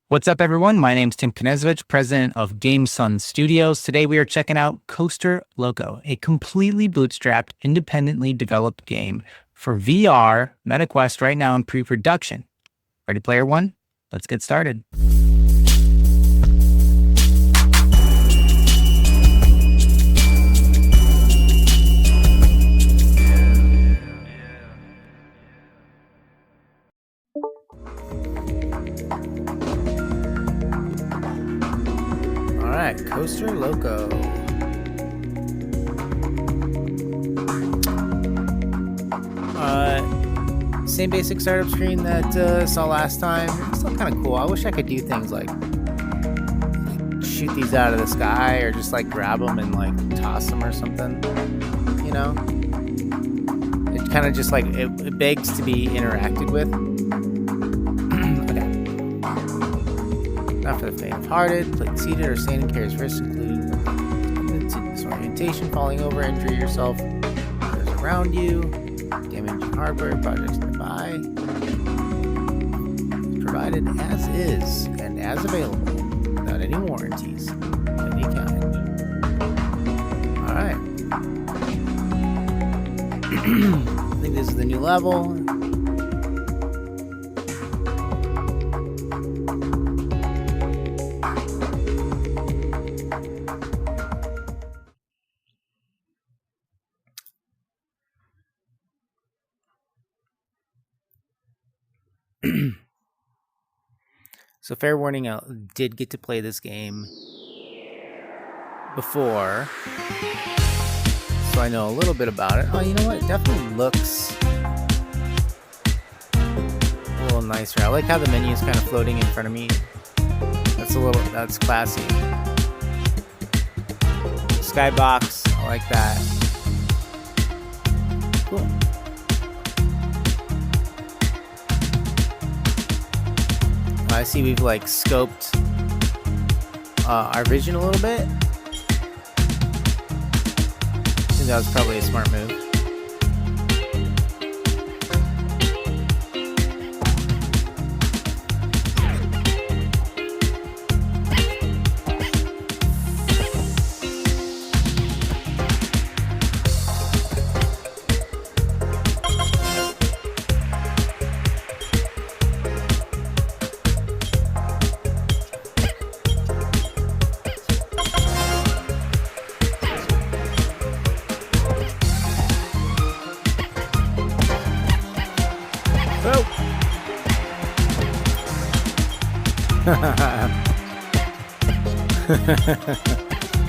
What's up, everyone? My name's Tim Knezovich, president of Game Sun Studios. Today, we are checking out Coaster Loco, a completely bootstrapped, independently developed game for VR, MetaQuest right now in pre-production. Ready, player one? Let's get started. All right, Coaster Loco. Same basic startup screen that saw last time. It's still kind of cool. I wish I could do things like shoot these out of the sky or just like grab them and like toss them or something. You know, it kind of just like it begs to be interacted with. Not for the faint-hearted. Plate seated or standing carries risks, including disorientation, falling over, injury yourself, others around you, damaging hardware, projects nearby. Provided as is and as available, without any warranties of any kind. Alright. I think this is the new level. So fair warning, I did get to play this game before, so I know a little bit about it. Oh, you know what? It definitely looks a little nicer. I like how the menu is kind of floating in front of me. That's classy. Skybox, I like that. Cool. I see we've like scoped our vision a little bit. I think that was probably a smart move.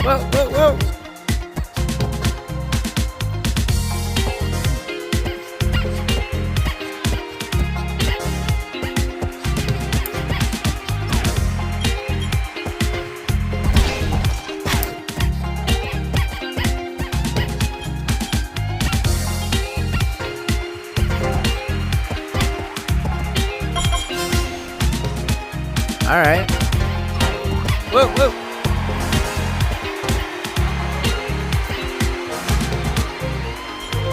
Whoa, whoa, whoa! All right. Whoa, whoa.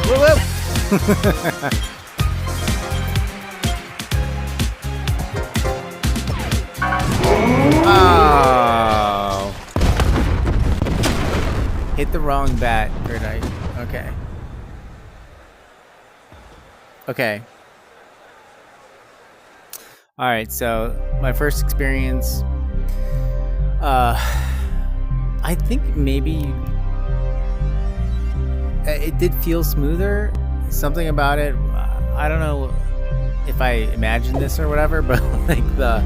Whoa, whoa. Oh. Hit the wrong bat, or did I? Okay. Okay. All right, so my first experience, I think maybe it did feel smoother. Something about it, I don't know if I imagined this or whatever, but like the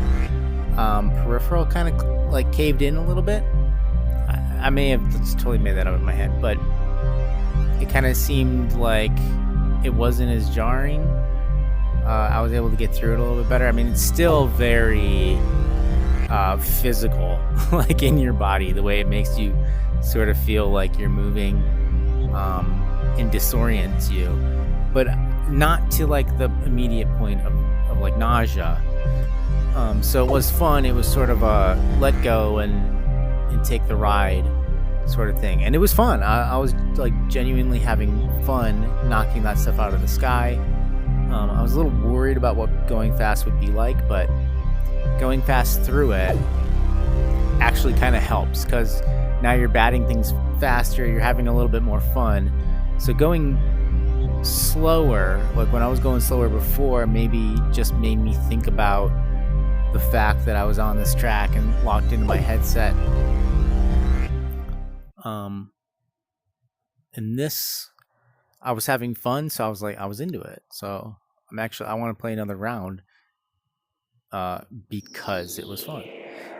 peripheral kind of like caved in a little bit. I may have just totally made that up in my head, but it kind of seemed like it wasn't as jarring. I was able to get through it a little bit better. I mean, it's still very physical, like in your body, the way it makes you sort of feel like you're moving and disorients you, but not to like the immediate point of like nausea. So it was fun. It was sort of a let go and take the ride sort of thing. And it was fun. I was like genuinely having fun knocking that stuff out of the sky. I was a little worried about what going fast would be like, but going fast through it actually kind of helps, because now you're batting things faster, you're having a little bit more fun. So going slower, like when I was going slower before, maybe just made me think about the fact that I was on this track and locked into my headset. And this, I was having fun, so I was into it. So I want to play another round because it was fun.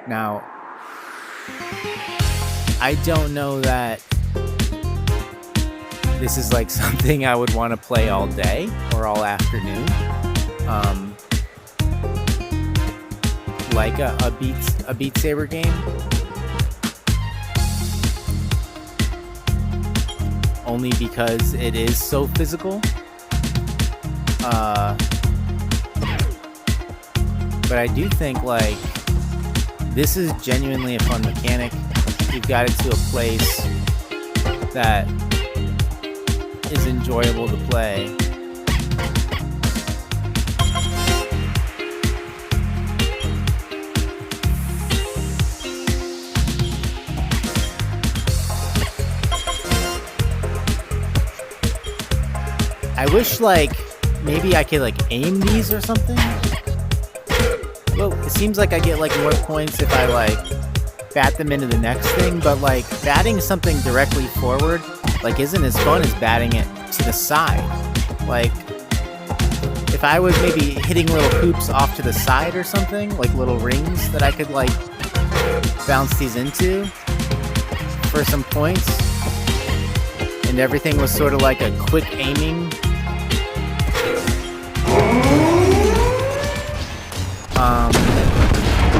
Now, I don't know that this is like something I would want to play all day or all afternoon. Like a Beat Saber game. Only because it is so physical. But I do think like this is genuinely a fun mechanic. You've got it to a place that is enjoyable to play. I wish like maybe I could like aim these or something. Well, it seems like I get like more points if I like bat them into the next thing, but like batting something directly forward like isn't as fun as batting it to the side. Like if I was maybe hitting little hoops off to the side or something, like little rings that I could like bounce these into for some points, and everything was sort of like a quick aiming.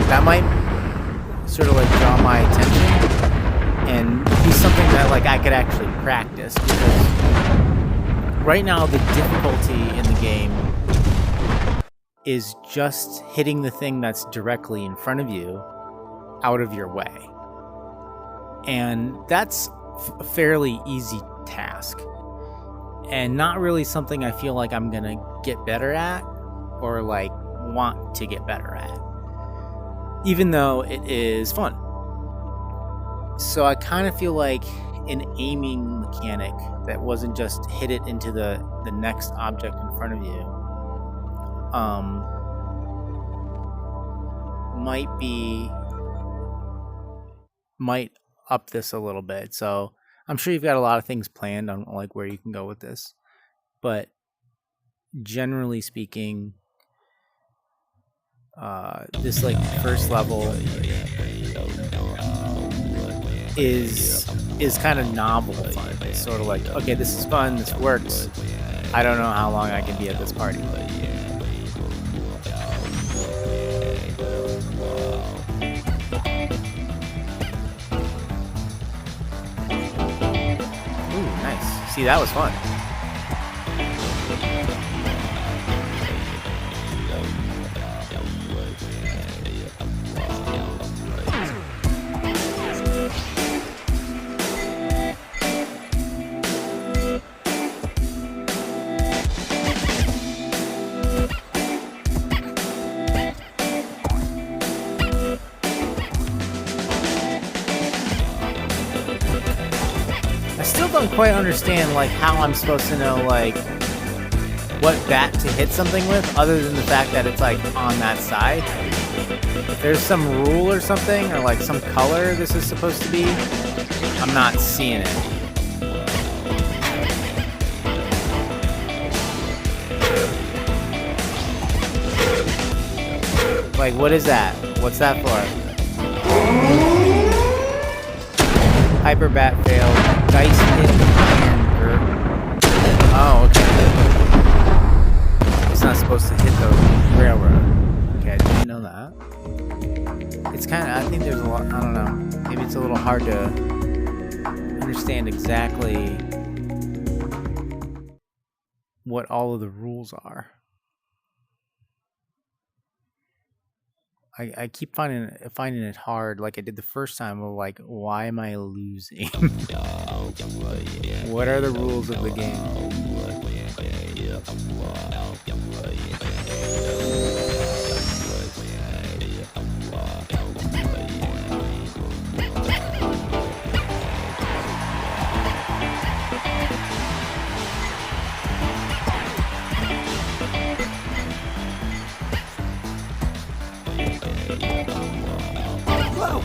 That might sort of like draw my attention and be something that like I could actually practice, because right now the difficulty in the game is just hitting the thing that's directly in front of you out of your way. And that's a fairly easy task, and not really something I feel like I'm gonna get better at or like want to get better at, even though it is fun. So I kind of feel like an aiming mechanic that wasn't just hit it into the next object in front of you might up this a little bit. So I'm sure you've got a lot of things planned on like where you can go with this, but generally speaking, this like first level is kind of novel fun. It's sort of like, okay, this is fun, this works. I don't know how long I can be at this party. Ooh, nice. See, that was fun. Don't quite understand like how I'm supposed to know like what bat to hit something with, other than the fact that it's like on that side. If there's some rule or something, or like some color this is supposed to be, I'm not seeing it. Like, what is that? What's that for? Hyper bat failed. Dice hit iron. Oh, okay. It's not supposed to hit the railroad. Okay, I didn't know that. It's kind of, I think there's a lot, I don't know. Maybe it's a little hard to understand exactly what all of the rules are. I keep finding it hard, like I did the first time, of like, why am I losing? What are the rules of the game? Whoa.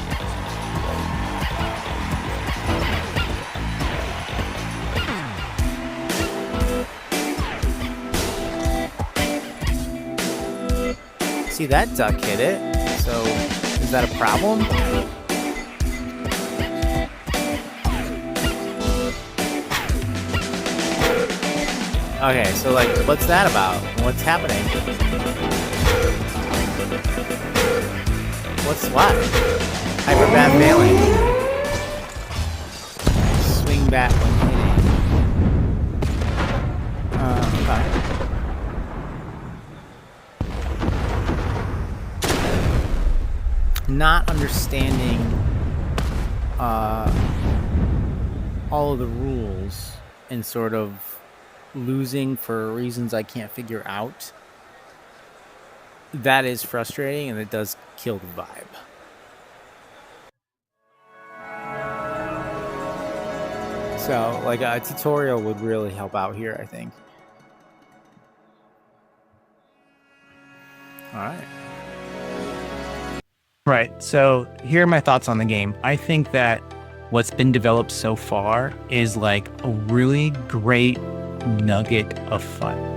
See, that duck hit it. So, is that a problem? Okay, so like, what's that about? What's happening? What? Hyper bailing. Swing back when hitting. Okay. Not understanding all of the rules and sort of losing for reasons I can't figure out. That is frustrating, and it does kill the vibe. So, like, a tutorial would really help out here, I think. All right. Right. So here are my thoughts on the game. I think that what's been developed so far is like a really great nugget of fun.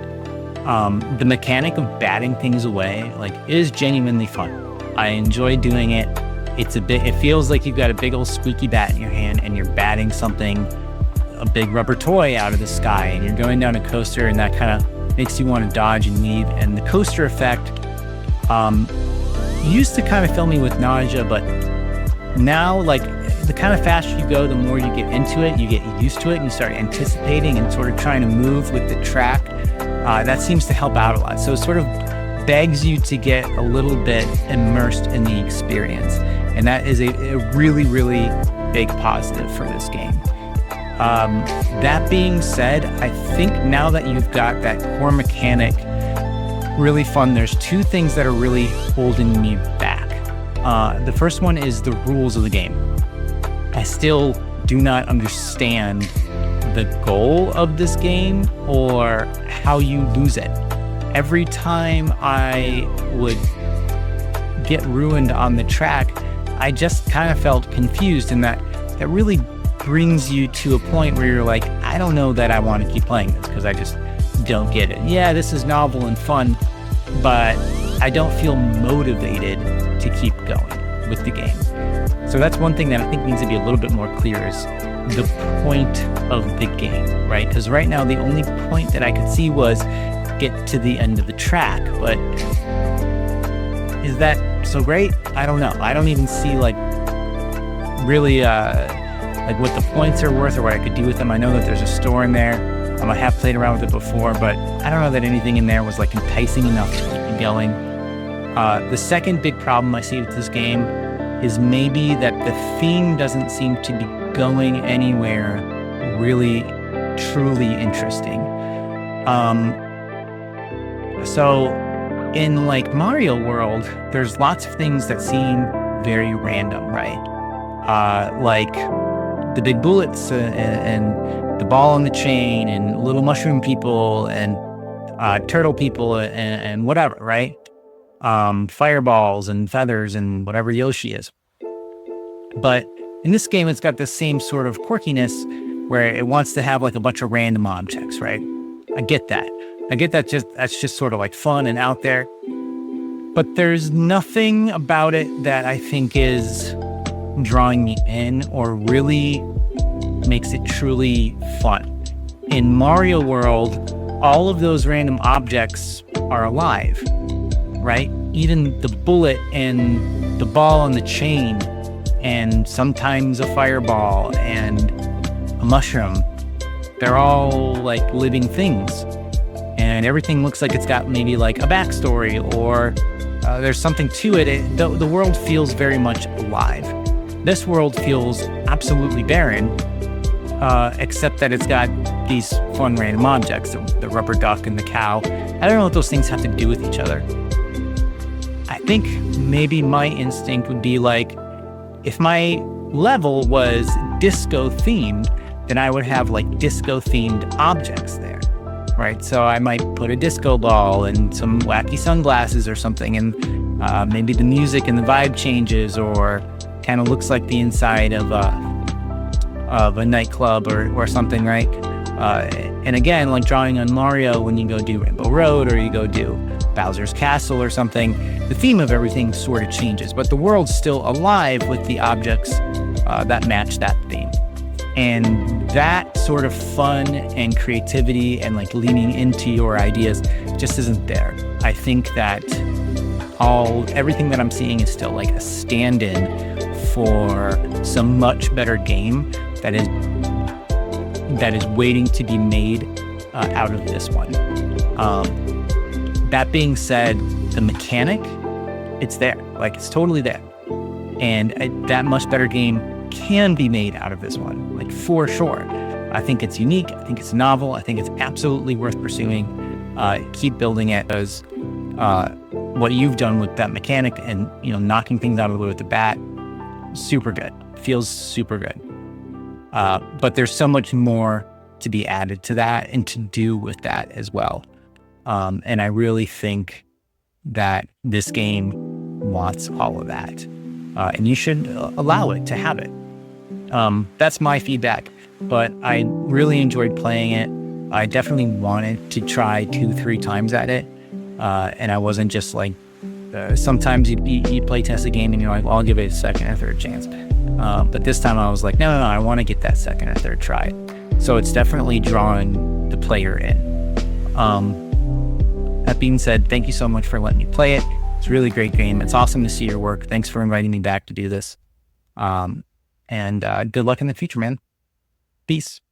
The mechanic of batting things away, like, is genuinely fun. I enjoy doing it. It feels like you've got a big old squeaky bat in your hand and you're batting something, a big rubber toy out of the sky, and you're going down a coaster, and that kind of makes you want to dodge and weave. And the coaster effect used to kind of fill me with nausea, but now, like, the kind of faster you go, the more you get into it, you get used to it, and you start anticipating and sort of trying to move with the track. That seems to help out a lot. So it sort of begs you to get a little bit immersed in the experience. And that is a really, really big positive for this game. That being said, I think now that you've got that core mechanic really fun, there's two things that are really holding me back. The first one is the rules of the game. I still do not understand the goal of this game or how you lose it. Every time I would get ruined on the track, I just kind of felt confused, and that really brings you to a point where you're like, I don't know that I want to keep playing this because I just don't get it. Yeah, this is novel and fun, but I don't feel motivated to keep going with the game. So that's one thing that I think needs to be a little bit more clear, is the point of the game, right? Because right now the only point that I could see was get to the end of the track, but is that so great? I don't know. I don't even see like really like what the points are worth or what I could do with them. I know that there's a store in there. I have played around with it before, but I don't know that anything in there was like enticing enough to keep me going. The second big problem I see with this game is maybe that the theme doesn't seem to be going anywhere really truly interesting. So in like Mario World, there's lots of things that seem very random, right? Like the big bullets and the ball on the chain and little mushroom people and turtle people and whatever, right? Fireballs and feathers and whatever Yoshi is. But in this game, it's got the same sort of quirkiness where it wants to have like a bunch of random objects, right? I get that. That's just sort of like fun and out there. But there's nothing about it that I think is drawing me in or really makes it truly fun. In Mario World, all of those random objects are alive, right? Even the bullet and the ball on the chain and sometimes a fireball and a mushroom, they're all like living things. And everything looks like it's got maybe like a backstory or there's something to it. The world feels very much alive. This world feels absolutely barren, except that it's got these fun random objects, the rubber duck and the cow. I don't know what those things have to do with each other. I think maybe my instinct would be like, if my level was disco themed, then I would have like disco themed objects there. right? So I might put a disco ball and some wacky sunglasses or something, and maybe the music and the vibe changes, or kind of looks like the inside of a nightclub or something, right? And again, like drawing on Mario, when you go do Rainbow Road or you go do Bowser's Castle or something, the theme of everything sort of changes, but the world's still alive with the objects that match that theme. And that sort of fun and creativity and like leaning into your ideas just isn't there. I think that everything that I'm seeing is still like a stand-in for some much better game that is waiting to be made out of this one. That being said, the mechanic, it's there. Like, it's totally there. And that much better game can be made out of this one, like, for sure. I think it's unique. I think it's novel. I think it's absolutely worth pursuing. Keep building it, as what you've done with that mechanic and, knocking things out of the way with the bat, super good. Feels super good. But there's so much more to be added to that and to do with that as well. And I really think that this game wants all of that. And you should allow it to have it. That's my feedback, but I really enjoyed playing it. I definitely wanted to try 2-3 times at it. And I wasn't just like, sometimes you play test a game and you're like, well, I'll give it a second or third chance. But this time I was like, no, I want to get that second or third try. So it's definitely drawing the player in. That being said, thank you so much for letting me play it. It's a really great game. It's awesome to see your work. Thanks for inviting me back to do this. And good luck in the future, man. Peace.